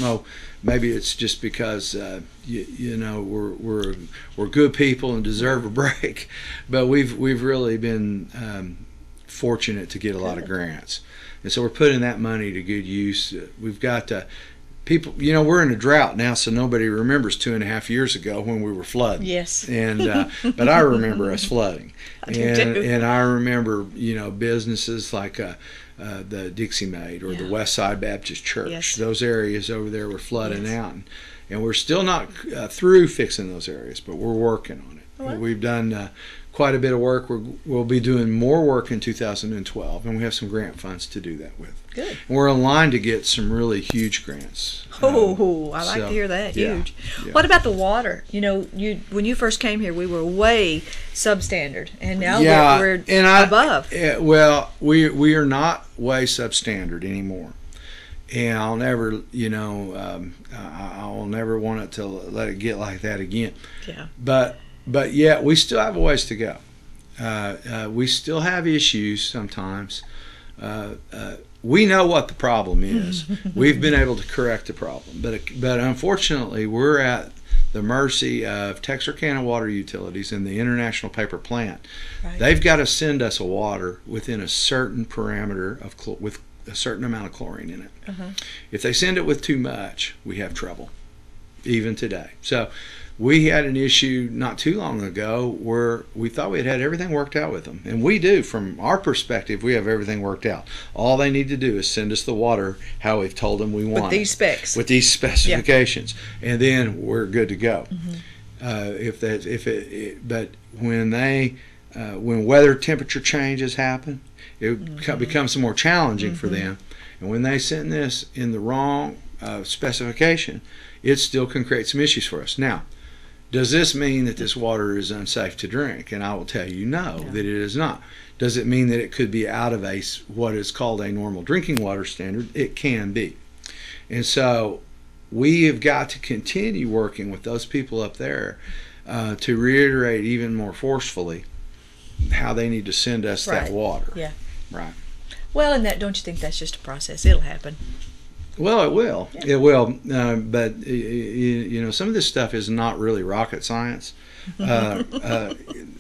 Oh, maybe it's just because you know we're good people and deserve a break, but we've really been fortunate to get a lot of grants, and so we're putting that money to good use. We've got people. You know, we're in a drought now, so nobody remembers 2.5 years ago when we were flooding. Yes. And but I remember us flooding, I do too. and I remember businesses like the Dixie Maid or the West Side Baptist Church. Yes. Those areas over there were flooding Yes. out, and we're still not through fixing those areas, but we're working on it. Well. We've done quite a bit of work. We'll be doing more work in 2012, and we have some grant funds to do that with. Good. And we're in line to get some really huge grants. Oh, I like to hear that. Yeah, Huge. yeah. What about the water? You know, when you first came here, we were way substandard, and now we're above. Well, we are not way substandard anymore, and I'll never, I'll never want it to let it get like that again. Yeah. But yeah, we still have a ways to go. We still have issues sometimes. We know what the problem is. We've been able to correct the problem, but unfortunately, we're at the mercy of Texarkana Water Utilities and the International Paper Plant. Right. They've got to send us a water within a certain parameter with a certain amount of chlorine in it. Uh-huh. If they send it with too much, we have trouble, even today. So we had an issue not too long ago where we thought we had everything worked out with them. And we do. From our perspective, we have everything worked out. All they need to do is send us the water how we've told them we want With these specs. With these specifications. Yeah. And then we're good to go. Mm-hmm. But when weather temperature changes happen, it becomes more challenging for them. And when they send this in the wrong specification, it still can create some issues for us. Now, does this mean that this water is unsafe to drink? And I will tell you no, that it is not. Does it mean that it could be out of what is called a normal drinking water standard? It can be. And so we have got to continue working with those people up there to reiterate even more forcefully how they need to send us that water. Yeah. Right. Well, and don't you think that's just a process? It'll happen. Well, it will. Yeah. It will. But some of this stuff is not really rocket science, and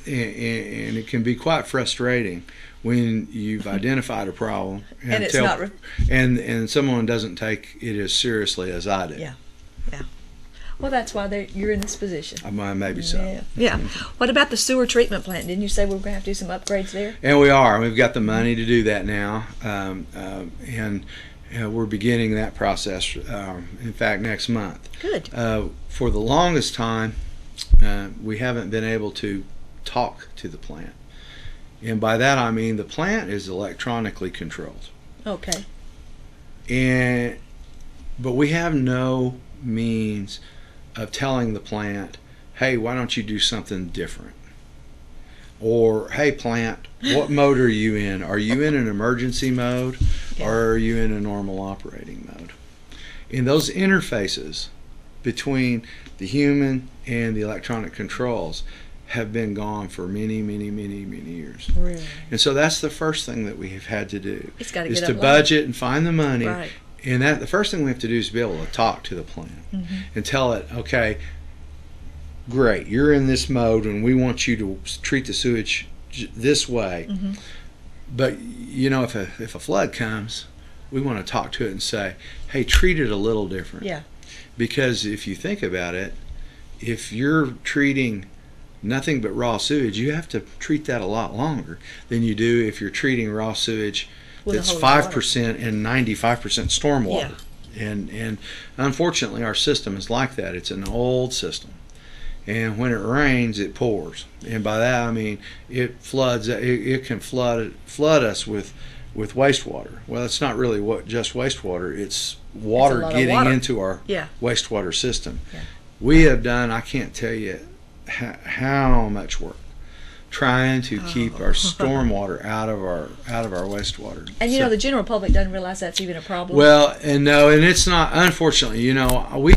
it can be quite frustrating when you've identified a problem and it's not and someone doesn't take it as seriously as I do. Yeah. Yeah. Well, that's why you're in this position. Maybe so. Yeah. Yeah. What about the sewer treatment plant? Didn't you say we're going to have to do some upgrades there? And we are. We've got the money to do that now, and we're beginning that process. In fact, next month. Good. For the longest time, we haven't been able to talk to the plant, and by that I mean the plant is electronically controlled. Okay. But we have no means of telling the plant, hey, why don't you do something different? Or, hey, plant, what mode are you in? Are you in an emergency mode, or are you in a normal operating mode? And those interfaces between the human and the electronic controls have been gone for many, many, many, many years. Really? And so that's the first thing that we have had to do, is to budget and find the money. Right. And the first thing we have to do is be able to talk to the plant and tell it, okay, great, you're in this mode and we want you to treat the sewage this way. But if a flood comes, we want to talk to it and say, hey, treat it a little different. Yeah. Because if you think about it, if you're treating nothing but raw sewage, you have to treat that a lot longer than you do if you're treating raw sewage that's 5% and 95% stormwater. Yeah. And unfortunately, our system is like that. It's an old system. And when it rains, it pours. And by that, I mean it floods. It can flood us with wastewater. Well, it's not really just wastewater. It's water getting into our wastewater system. Yeah. We have done, I can't tell you how much work trying to keep our stormwater out of our wastewater. And the general public doesn't realize that's even a problem. Well, and it's not. Unfortunately, we.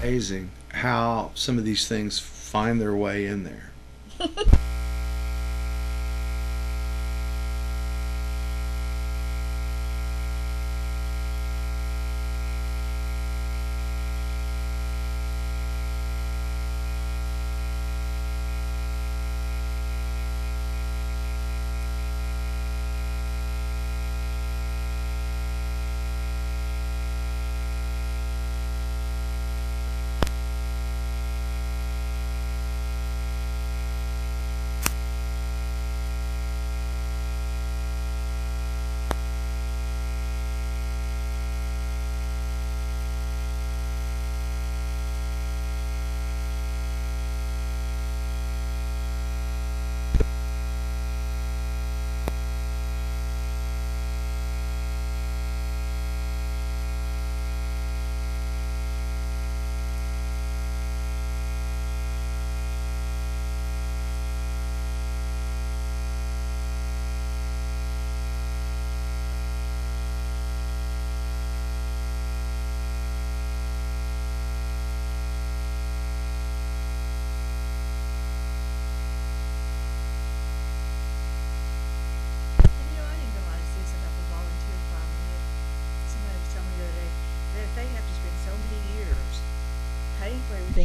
amazing how some of these things find their way in there.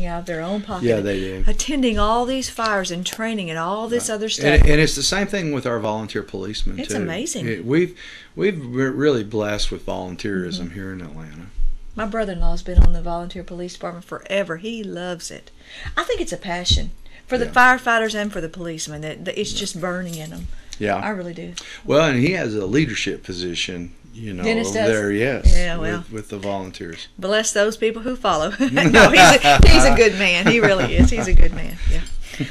Out of their own pocket. Yeah, they do. Attending all these fires and training and all this other stuff. And it's the same thing with our volunteer policemen, it's too. Amazing. We're really blessed with volunteerism here in Atlanta. My brother-in-law's been on the volunteer police department forever. He loves it. I think it's a passion for the firefighters and for the policemen. It's just burning in them. Yeah, I really do. Well, and he has a leadership position, Dennis over does. there, yes. Yeah, well, with the volunteers. Bless those people who follow. No, he's a good man. He really is. He's a good man. Yeah.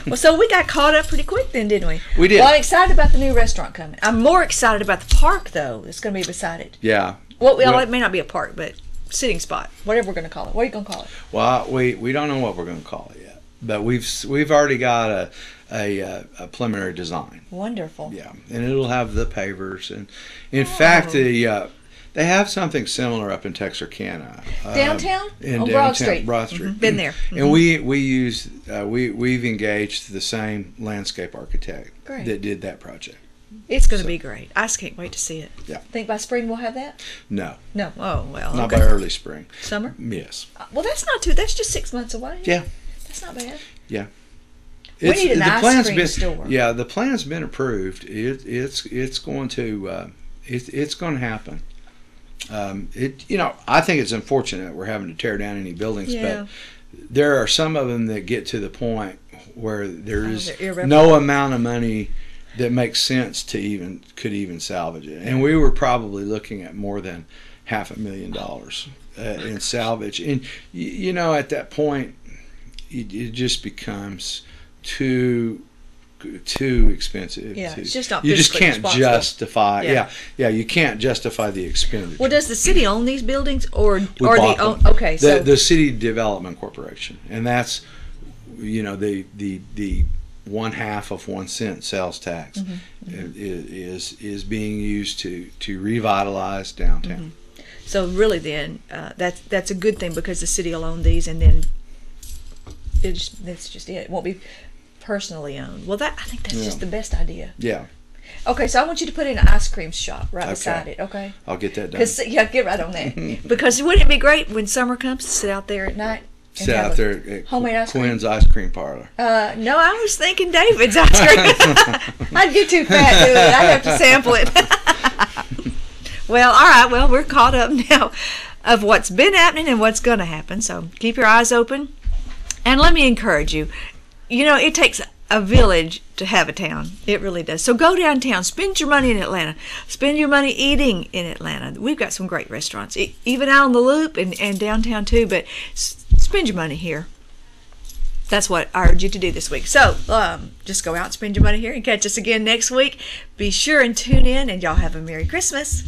Well, so we got caught up pretty quick then, didn't we? We did. Well, I'm excited about the new restaurant coming. I'm more excited about the park, though. It's going to be beside it. Yeah. Well, it may not be a park, but sitting spot, whatever we're going to call it. What are you going to call it? Well, we don't know what we're going to call it yet, but we've already got a preliminary design. Wonderful. Yeah, and it'll have the pavers, and in fact, they have something similar up in Texarkana. Downtown? On Broad Street. Broad Street. Mm-hmm. Been there. Mm-hmm. And we've engaged the same landscape architect that did that project. It's going to be great. I just can't wait to see it. Yeah. Think by spring we'll have that? No. Oh, well. Not by early spring. Summer? Yes. Well, that's not too. That's just 6 months away. Yeah. That's not bad. Yeah. We need an ice cream store. Yeah, the plan's been approved. It's going to happen. I think it's unfortunate we're having to tear down any buildings, but there are some of them that get to the point where there is no amount of money that makes sense to could even salvage it. And we were probably looking at more than $500,000 in salvage. And at that point, it just becomes too expensive. Yeah, it's just not. You just can't justify. You can't justify the expenditure. Well, does the city own these buildings, or we they bought own? them. Okay, so the City Development Corporation, and that's the 1/2 of 1 cent sales tax is being used to revitalize downtown. Mm-hmm. So really, then that's a good thing, because the city will own these, and then that's just it. It won't be personally owned. Well, I think that's just the best idea. Yeah. Okay, so I want you to put in an ice cream shop right beside it. Okay. I'll get that done. Get right on that. Because wouldn't it be great when summer comes to sit out there at night? Sit out there at homemade ice cream? Quinn's Ice Cream Parlor. No, I was thinking David's ice cream. I'd get too fat doing it. I'd have to sample it. Well, all right. Well, we're caught up now of what's been happening and what's going to happen. So keep your eyes open. And let me encourage you. It takes a village to have a town. It really does. So go downtown. Spend your money in Atlanta. Spend your money eating in Atlanta. We've got some great restaurants, even out on the Loop and downtown too. But spend your money here. That's what I urge you to do this week. So just go out and spend your money here, and catch us again next week. Be sure and tune in, and y'all have a Merry Christmas.